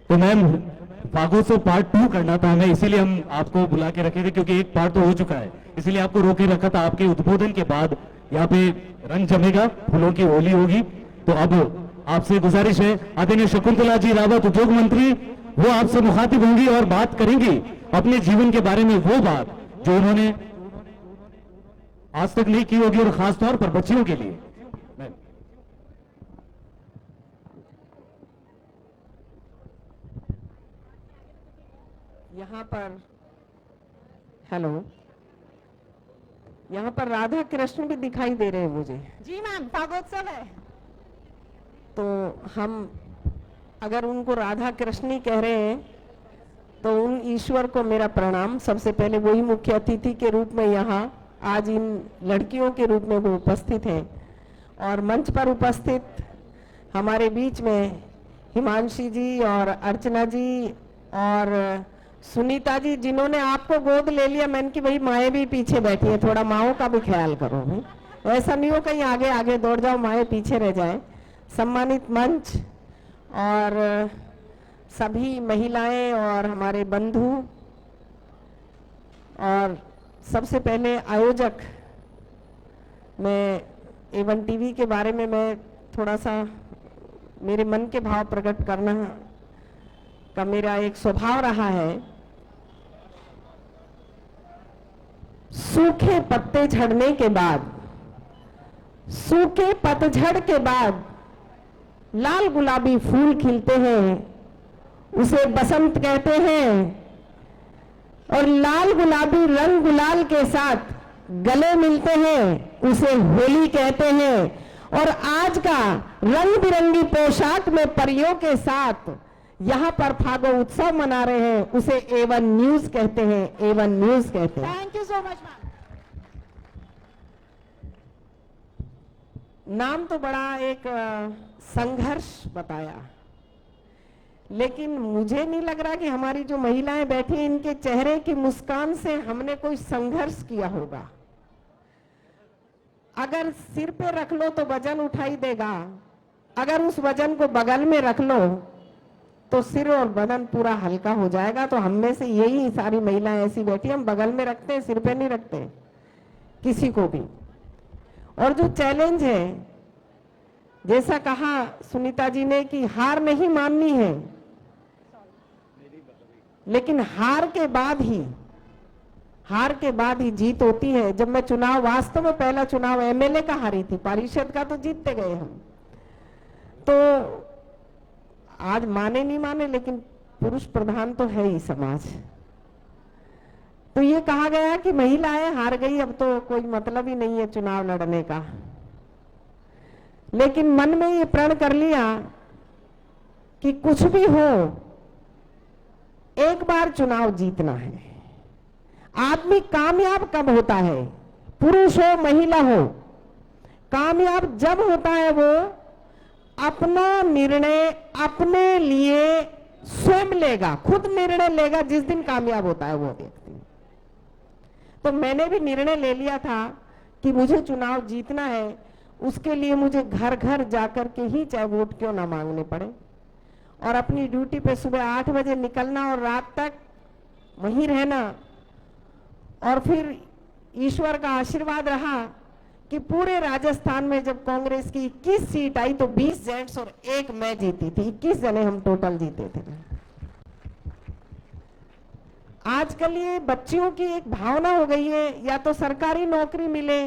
तो मैम फागोत्सव पार्ट 2 करना था हमें, इसीलिए हम आपको बुला के रखे थे, क्योंकि एक पार्ट तो हो चुका है, इसीलिए आपको रोके रखा था। आपके उद्बोधन के बाद यहाँ पे रंग जमेगा, फूलों की होली होगी। तो अब आपसे गुजारिश है, आदरणीय शकुंतला जी रावत उद्योग मंत्री, वो आपसे मुखातिब होंगी और बात करेंगी अपने जीवन के बारे में, वो बात जो उन्होंने आज तक नहीं की होगी, और खासतौर पर बच्चियों के लिए। यहाँ पर हेलो, यहाँ पर राधा कृष्ण भी दिखाई दे रहे हैं मुझे। जी मैम, फागोत्सव है तो हम अगर उनको राधा कृष्ण ही कह रहे हैं तो उन ईश्वर को मेरा प्रणाम। सबसे पहले वही मुख्य अतिथि के रूप में यहाँ आज इन लड़कियों के रूप में वो उपस्थित हैं, और मंच पर उपस्थित हमारे बीच में हिमांशी जी और अर्चना जी और सुनीता जी, जिन्होंने आपको गोद ले लिया। मैंने कि भाई माएँ भी पीछे बैठी है, थोड़ा माओं का भी ख्याल करो भाई, ऐसा नहीं हो कहीं आगे आगे दौड़ जाओ, माएँ पीछे रह जाए। सम्मानित मंच और सभी महिलाएं और हमारे बंधु, और सबसे पहले आयोजक, मैं एवन टीवी के बारे में मैं थोड़ा सा मेरे मन के भाव प्रकट करना का मेरा एक स्वभाव रहा है। सूखे पत्ते झड़ने के बाद, सूखे पतझड़ के बाद लाल गुलाबी फूल खिलते हैं, उसे बसंत कहते हैं। और लाल गुलाबी रंग गुलाल के साथ गले मिलते हैं, उसे होली कहते हैं। और आज का रंग बिरंगी पोशाक में परियों के साथ यहाँ पर फागो उत्सव मना रहे हैं, उसे एवन न्यूज कहते हैं, एवन न्यूज कहते हैं। Thank you so much ma'am. नाम तो बड़ा एक संघर्ष बताया, लेकिन मुझे नहीं लग रहा कि हमारी जो महिलाएं बैठी इनके चेहरे की मुस्कान से हमने कोई संघर्ष किया होगा। अगर सिर पे रख लो तो वजन उठाई देगा, अगर उस वजन को बगल में रख लो तो सिर और बदन पूरा हल्का हो जाएगा। तो हम में से यही सारी महिलाएं ऐसी बैठी, हम बगल में रखते हैं, सिर पे नहीं रखते किसी को भी। और जो चैलेंज है, जैसा कहा सुनीता जी ने कि हार नहीं माननी है, लेकिन हार के बाद ही जीत होती है। जब मैं चुनाव, वास्तव में पहला चुनाव एमएलए का हारी थी, पारिषद का तो जीतते गए हम। तो आज माने नहीं माने, लेकिन पुरुष प्रधान तो है ही समाज। तो ये कहा गया कि महिलाएं हार गई, अब तो कोई मतलब ही नहीं है चुनाव लड़ने का। लेकिन मन में ये प्रण कर लिया कि कुछ भी हो, एक बार चुनाव जीतना है। आदमी कामयाब कब होता है, पुरुष हो महिला हो, कामयाब जब होता है वो अपना निर्णय अपने लिए स्वयं लेगा, खुद निर्णय लेगा। जिस दिन कामयाब होता है वो व्यक्ति। तो मैंने भी निर्णय ले लिया था कि मुझे चुनाव जीतना है, उसके लिए मुझे घर घर जाकर के ही चाहे वोट क्यों ना मांगने पड़े, और अपनी ड्यूटी पे सुबह 8 बजे निकलना और रात तक वहीं रहना। और फिर ईश्वर का आशीर्वाद रहा कि पूरे राजस्थान में जब कांग्रेस की 21 सीट आई तो 20 जेंट्स और 1 मैं जीती थी। 21 जने हम टोटल जीते थे। आजकल ये बच्चियों की एक भावना हो गई है, या तो सरकारी नौकरी मिले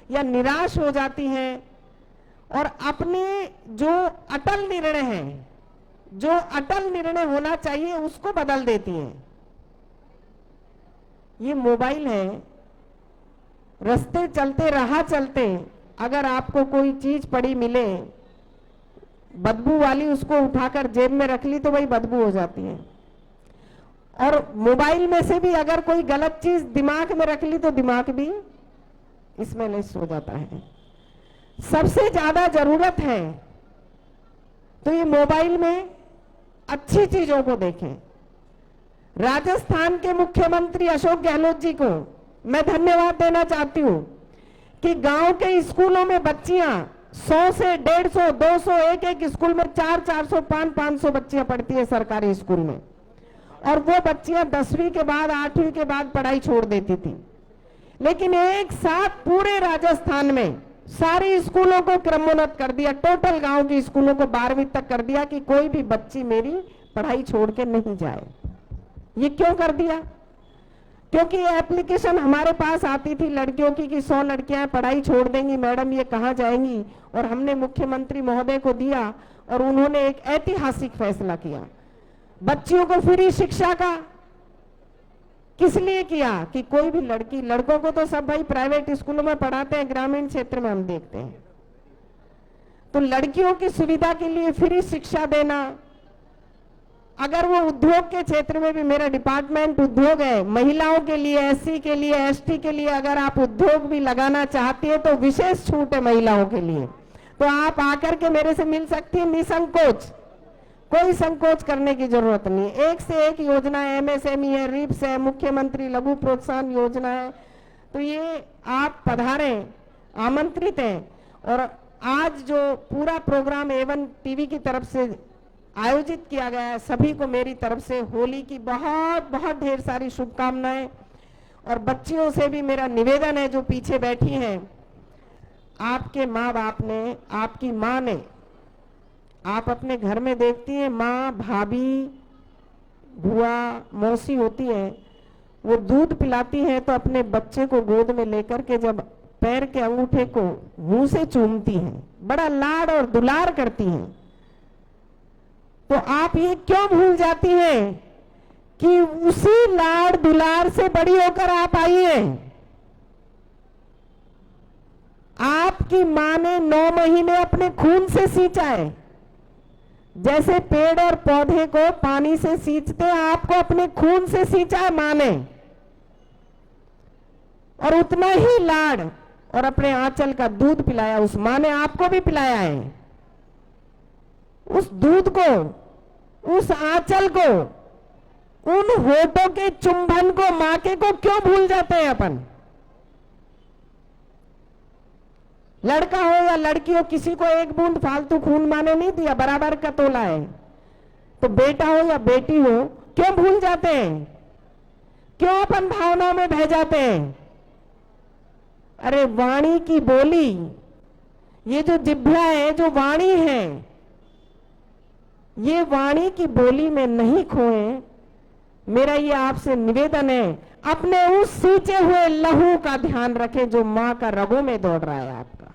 या निराश हो जाती हैं, और अपने जो अटल निर्णय है, जो अटल निर्णय होना चाहिए, उसको बदल देती हैं। ये मोबाइल है, रास्ते चलते, राह चलते अगर आपको कोई चीज पड़ी मिले बदबू वाली, उसको उठाकर जेब में रख ली तो वही बदबू हो जाती है। और मोबाइल में से भी अगर कोई गलत चीज दिमाग में रख ली तो दिमाग भी इसमें लिस्ट हो जाता है। सबसे ज्यादा जरूरत है तो ये मोबाइल में अच्छी चीजों को देखें। राजस्थान के मुख्यमंत्री अशोक गहलोत जी को मैं धन्यवाद देना चाहती हूं कि गांव के स्कूलों में बच्चियां 100 से 150, 200, एक स्कूल में 400, 500 बच्चियां पढ़ती है सरकारी स्कूल में, और वो बच्चियां 10वीं के बाद 8वीं के बाद पढ़ाई छोड़ देती थी। लेकिन एक साथ पूरे राजस्थान में सारे स्कूलों को क्रमोन्नत कर दिया, टोटल गांव के स्कूलों को 12वीं तक कर दिया कि कोई भी बच्ची मेरी पढ़ाई छोड़ के नहीं जाए। ये क्यों कर दिया? क्योंकि ये एप्लीकेशन हमारे पास आती थी लड़कियों की कि 100 लड़कियां पढ़ाई छोड़ देंगी, मैडम ये कहाँ जाएंगी, और हमने मुख्यमंत्री महोदय को दिया और उन्होंने एक ऐतिहासिक फैसला किया बच्चियों को फ्री शिक्षा का। किस लिए किया कि कोई भी लड़की, लड़कों को तो सब भाई प्राइवेट स्कूलों में पढ़ाते हैं, ग्रामीण क्षेत्र में हम देखते हैं, तो लड़कियों की सुविधा के लिए फ्री शिक्षा देना। अगर वो उद्योग के क्षेत्र में भी, मेरा डिपार्टमेंट उद्योग है, महिलाओं के लिए, एससी के लिए, एसटी के लिए अगर आप उद्योग भी लगाना चाहती है तो विशेष छूट है महिलाओं के लिए, तो आप आकर के मेरे से मिल सकती है निसंकोच, कोई संकोच करने की जरूरत नहीं। एक से एक योजना है, एमएसएमई है, रिप्स है, मुख्यमंत्री लघु प्रोत्साहन योजना है, तो ये आप पधारें, आमंत्रित हैं। और आज जो पूरा प्रोग्राम A1 टीवी की तरफ से आयोजित किया गया है, सभी को मेरी तरफ से होली की बहुत बहुत ढेर सारी शुभकामनाएं। और बच्चियों से भी मेरा निवेदन है जो पीछे बैठी हैं, आपके माँ बाप ने, आपकी माँ ने, आप अपने घर में देखती हैं माँ, भाभी, बुआ, मौसी होती है, वो दूध पिलाती है तो अपने बच्चे को गोद में लेकर के जब पैर के अंगूठे को मुंह से चूमती हैं, बड़ा लाड और दुलार करती हैं, तो आप ये क्यों भूल जाती हैं कि उसी लाड दुलार से बड़ी होकर आप आई हैं। आपकी माँ ने 9 महीने अपने खून से सींचा है, जैसे पेड़ और पौधे को पानी से सींचते हैं, आपको अपने खून से सींचा है माँ ने, और उतना ही लाड और अपने आंचल का दूध पिलाया उस माँ ने, आपको भी पिलाया है। उस दूध को, उस आंचल को, उन होठों के चुंबन को, माँ के को क्यों भूल जाते हैं अपन। लड़का हो या लड़की हो, किसी को एक बूंद फालतू खून माँ ने नहीं दिया, बराबर का तोला है। तो बेटा हो या बेटी हो, क्यों भूल जाते हैं, क्यों अपन भावनाओं में बह जाते हैं। अरे वाणी की बोली, ये जो जिह्वा है, जो वाणी है, ये वाणी की बोली में नहीं खोए। मेरा ये आपसे निवेदन है, अपने उस सींचे हुए लहू का ध्यान रखें जो माँ का रगों में दौड़ रहा है आपका।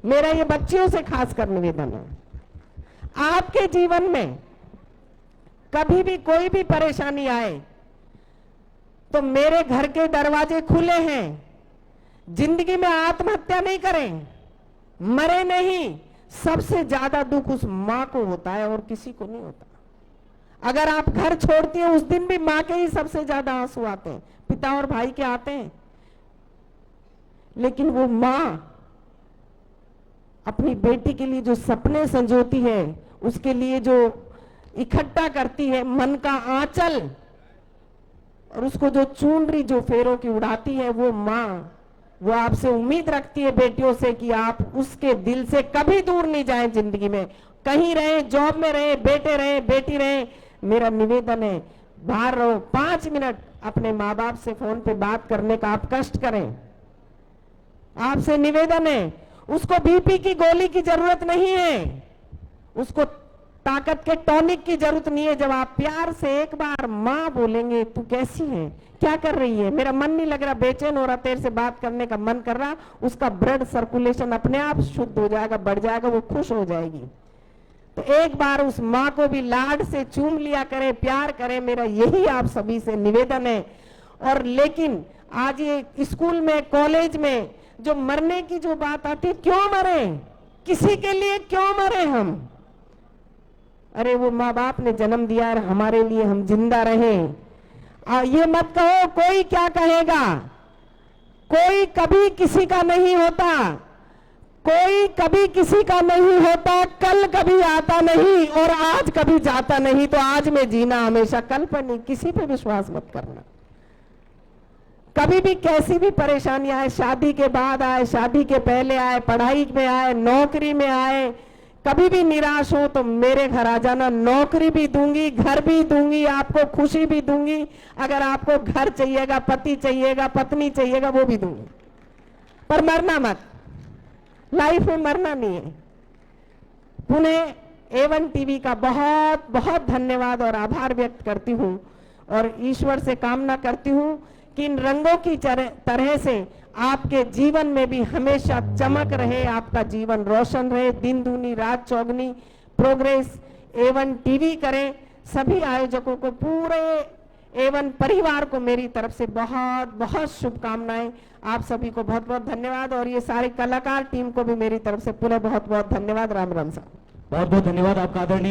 मेरा ये बच्चियों से खासकर निवेदन है। आपके जीवन में कभी भी कोई भी परेशानी आए तो मेरे घर के दरवाजे खुले हैं। जिंदगी में आत्महत्या नहीं करें, मरे नहीं। सबसे ज्यादा दुख उस माँ को होता है और किसी को नहीं होता। अगर आप घर छोड़ती हैं उस दिन भी माँ के ही सबसे ज्यादा आंसू आते हैं, पिता और भाई के आते हैं, लेकिन वो माँ अपनी बेटी के लिए जो सपने संजोती है, उसके लिए जो इकट्ठा करती है मन का आंचल, और उसको जो चुनरी जो फेरों की उड़ाती है, वो माँ, वो आपसे उम्मीद रखती है बेटियों से कि आप उसके दिल से कभी दूर नहीं जाएं। जिंदगी में कहीं रहे, जॉब में रहे, बेटे रहे, बेटी रहे, मेरा निवेदन है बाहर रहो, 5 मिनट अपने माँ बाप से फोन पे बात करने का आप कष्ट करें। आपसे निवेदन है, उसको बीपी की गोली की जरूरत नहीं है, उसको ताकत के टॉनिक की जरूरत नहीं है। जब आप प्यार से एक बार माँ बोलेंगे, तू कैसी है, क्या कर रही है, मेरा मन नहीं लग रहा, बेचैन हो रहा, तेरे से बात करने का मन कर रहा, उसका ब्लड सर्कुलेशन अपने आप शुद्ध हो जाएगा, बढ़ जाएगा, वो खुश हो जाएगी। तो एक बार उस माँ को भी लाड से चूम लिया करें, प्यार करें, मेरा यही आप सभी से निवेदन है। और लेकिन आज ये स्कूल में, कॉलेज में जो मरने की जो बात आती, क्यों मरे, किसी के लिए क्यों मरे हम। अरे वो माँ बाप ने जन्म दिया है हमारे लिए, हम जिंदा रहें। ये मत कहो कोई क्या कहेगा, कोई कभी किसी का नहीं होता, कोई कभी किसी का नहीं होता, कल कभी आता नहीं और आज कभी जाता नहीं, तो आज में जीना हमेशा, कल पर नहीं। किसी पे विश्वास मत करना, कभी भी कैसी भी परेशानी आए, शादी के बाद आए, शादी के पहले आए, पढ़ाई में आए, नौकरी में आए, कभी भी निराश हो तो मेरे घर आ जाना। नौकरी भी दूंगी, घर भी दूंगी, आपको खुशी भी दूंगी। अगर आपको घर चाहिएगा, पति चाहिएगा, पत्नी चाहिएगा, वो भी दूंगी। पर मरना मत, लाइफ में मरना नहीं है। पुनः A1 टीवी का बहुत बहुत धन्यवाद और आभार व्यक्त करती हूँ और ईश्वर से कामना करती हूँ कि इन रंगों की तरह से आपके जीवन में भी हमेशा चमक रहे, आपका जीवन रोशन रहे, दिन दूनी रात चौगनी प्रोग्रेस A1 टीवी करे। सभी आयोजकों को, पूरे A1 परिवार को मेरी तरफ से बहुत बहुत शुभकामनाएं। आप सभी को बहुत बहुत धन्यवाद और ये सारे कलाकार टीम को भी मेरी तरफ से पुनः बहुत बहुत धन्यवाद। राम राम साहब। बहुत बहुत धन्यवाद आपका आदरणीय